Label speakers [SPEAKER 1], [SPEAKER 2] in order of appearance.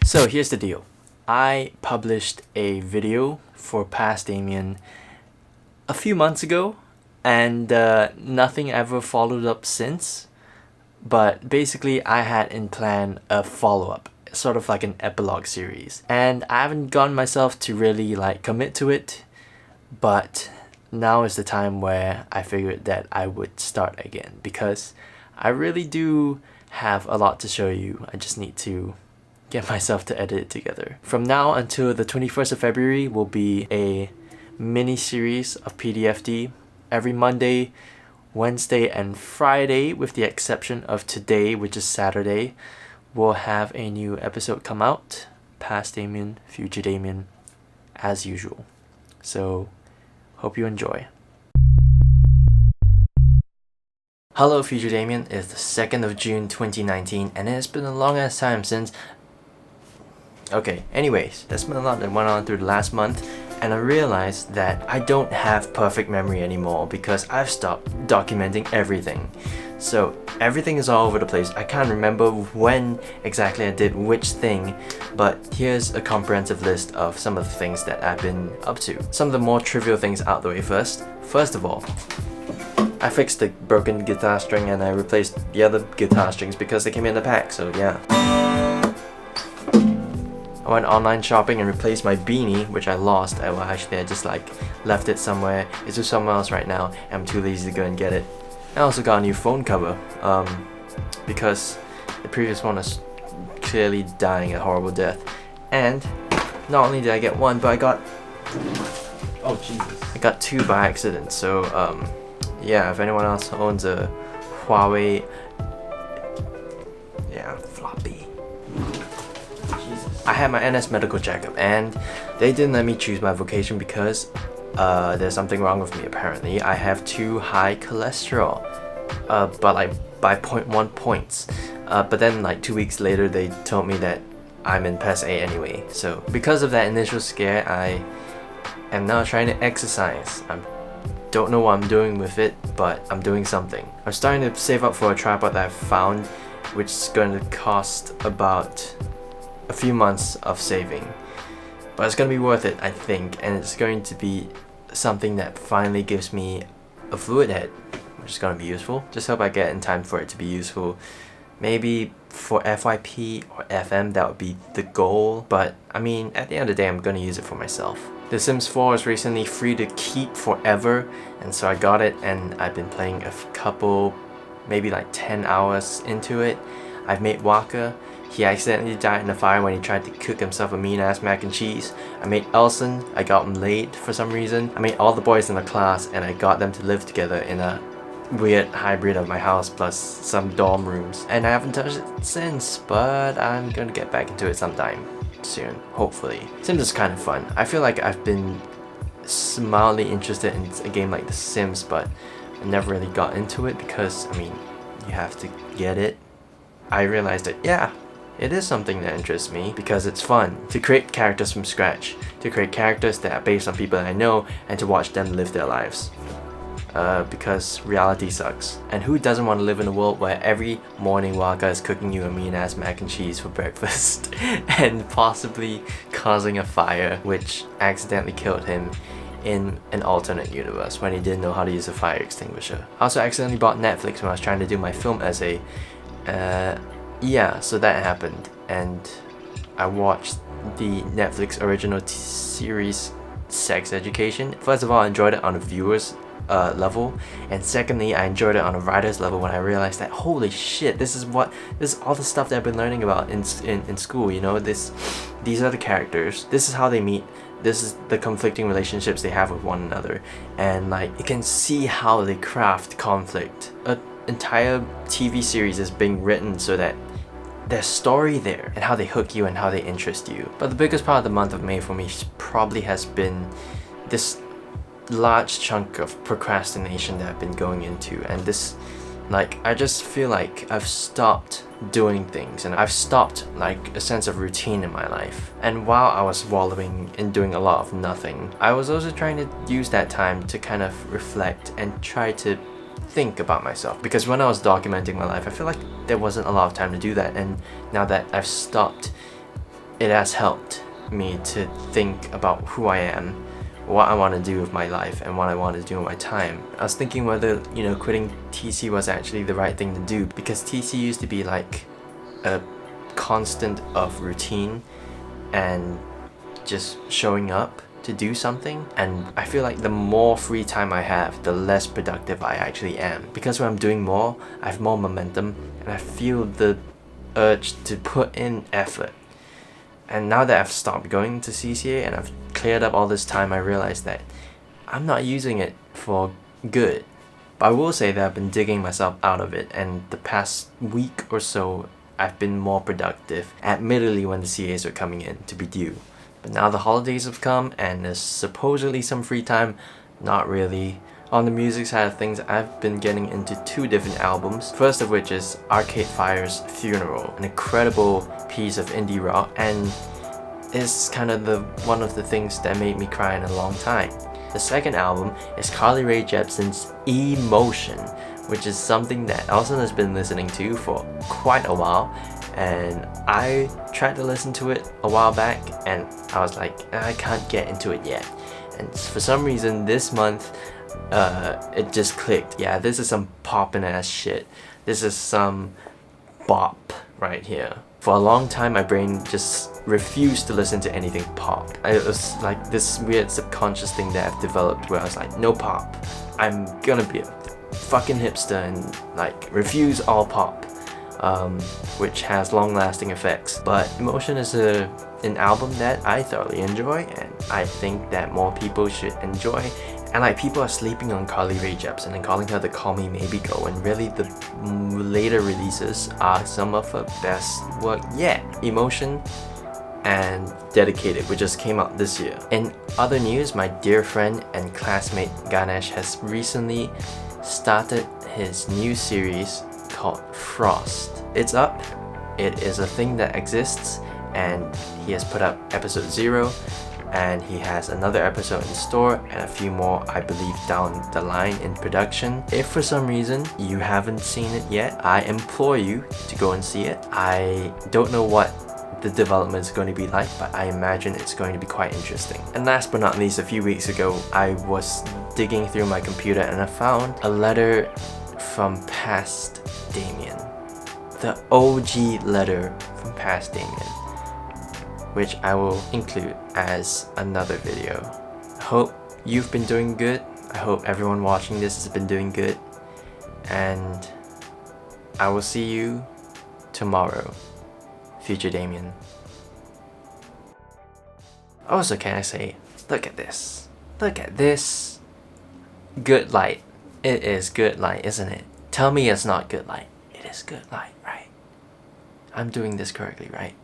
[SPEAKER 1] So here's the deal. I published a video for Past Damien a few months ago, and nothing ever followed up since. But basically, I had in plan a follow-up, sort of like an epilogue series. And I haven't gotten myself to really commit to it, but now is the time where I figured that I would start again, because I really do have a lot to show you. I just need to get myself to edit it together. From now until the 21st of February will be a mini series of PDFD every Monday, Wednesday, and Friday, with the exception of today, which is Saturday. We'll have a new episode come out, Past Damien, Future Damien, as usual. So, hope you enjoy. Hello Future Damien, it's the 2nd of June 2019, and it has been a long ass time since... Okay, anyways, there's been a lot that went on through the last month, and I realized that I don't have perfect memory anymore because I've stopped documenting everything. So everything is all over the place. I can't remember when exactly I did which thing, but here's a comprehensive list of some of the things that I've been up to. Some of the more trivial things out the way first. First of all, I fixed the broken guitar string and I replaced the other guitar strings because they came in the pack, so yeah. I went online shopping and replaced my beanie, which I lost. I just left it somewhere. It's with someone else right now, and I'm too lazy to go and get it. I also got a new phone cover, because the previous one was clearly dying a horrible death. And not only did I get one, but I got... Oh Jesus. I got two by accident, so yeah, if anyone else owns a Huawei... Yeah, floppy. I had my NS medical checkup, and they didn't let me choose my vocation because there's something wrong with me apparently. I have too high cholesterol, but by 0.1 points. But then 2 weeks later they told me that I'm in Past A anyway. So because of that initial scare, I am now trying to exercise. I don't know what I'm doing with it, but I'm doing something. I'm starting to save up for a tripod that I found, which is going to cost about a few months of saving, but it's gonna be worth it, I think, and it's going to be something that finally gives me a fluid head, which is gonna be useful. Just hope I get in time for it to be useful. Maybe for FYP or FM, that would be the goal, but I mean, at the end of the day, I'm gonna use it for myself. The Sims 4 is recently free to keep forever, and so I got it, and I've been playing a couple, maybe 10 hours into it. I've made Waka. He accidentally died in a fire when he tried to cook himself a mean-ass mac and cheese. I made Elson. I got him late for some reason. I made all the boys in the class, and I got them to live together in a weird hybrid of my house plus some dorm rooms. And I haven't touched it since, but I'm gonna get back into it sometime soon, hopefully. Sims is kind of fun. I feel like I've been mildly interested in a game like The Sims, but I never really got into it because, I mean, you have to get it. I realized that, yeah, it is something that interests me because it's fun to create characters from scratch, to create characters that are based on people that I know, and to watch them live their lives. Because reality sucks. And who doesn't want to live in a world where every morning Waka is cooking you a mean-ass mac and cheese for breakfast and possibly causing a fire which accidentally killed him in an alternate universe when he didn't know how to use a fire extinguisher. I also accidentally bought Netflix when I was trying to do my film essay. Yeah, so that happened, and I watched the Netflix original series Sex Education. First of all, I enjoyed it on a viewer's level, and secondly, I enjoyed it on a writer's level when I realized that holy shit, this is all the stuff that I've been learning about in school. You know, these are the characters. This is how they meet. This is the conflicting relationships they have with one another, and you can see how they craft conflict. An entire TV series is being written so that there's story there, and how they hook you and how they interest you. But the biggest part of the month of May for me probably has been this large chunk of procrastination that I've been going into, and this, I just feel like I've stopped doing things, and I've stopped a sense of routine in my life. And while I was wallowing in doing a lot of nothing, I was also trying to use that time to kind of reflect and try to think about myself, because when I was documenting my life, I feel like there wasn't a lot of time to do that, and now that I've stopped it has helped me to think about who I am, what I want to do with my life, and what I want to do with my time. I was thinking whether, quitting TC was actually the right thing to do, because TC used to be like a constant of routine and just showing up to do something, and I feel like the more free time I have, the less productive I actually am, because when I'm doing more, I have more momentum and I feel the urge to put in effort. And now that I've stopped going to CCA and I've cleared up all this time, I realized that I'm not using it for good. But I will say that I've been digging myself out of it, and the past week or so I've been more productive, admittedly when the CAs are coming in to be due. But now the holidays have come and there's supposedly some free time. Not really. On the music side of things, I've been getting into 2 different albums. First of which is Arcade Fire's Funeral, an incredible piece of indie rock, and it's kind of one of the things that made me cry in a long time. The second album is Carly Rae Jepsen's Emotion, which is something that Elson has been listening to for quite a while, and I tried to listen to it a while back and I was like, I can't get into it yet. And for some reason this month, it just clicked. Yeah, this is some poppin' ass shit. This is some bop right here. For a long time, my brain just refused to listen to anything pop. It was like this weird subconscious thing that I've developed where I was like, no pop. I'm gonna be a fucking hipster and like refuse all pop, which has long-lasting effects. But Emotion is an album that I thoroughly enjoy, and I think that more people should enjoy. And like, people are sleeping on Carly Rae Jepsen and calling her the Call Me Maybe Girl, and really the later releases are some of her best work yet. Emotion and Dedicated, which just came out this year. In other news, my dear friend and classmate Ganesh has recently started his new series called Frost. It's up, it is a thing that exists, and he has put up episode 0, and he has another episode in store and a few more, I believe, down the line in production. If for some reason you haven't seen it yet, I implore you to go and see it. I don't know what the development is going to be like, but I imagine it's going to be quite interesting. And last but not least, a few weeks ago, I was digging through my computer and I found a letter from Past Damien. The OG letter from Past Damien, which I will include as another video. I hope you've been doing good. I hope everyone watching this has been doing good. And I will see you tomorrow. Future Damien. Also, can I say, look at this. Look at this. Good light. It is good light, isn't it? Tell me it's not good light. It is good light, right? I'm doing this correctly, right?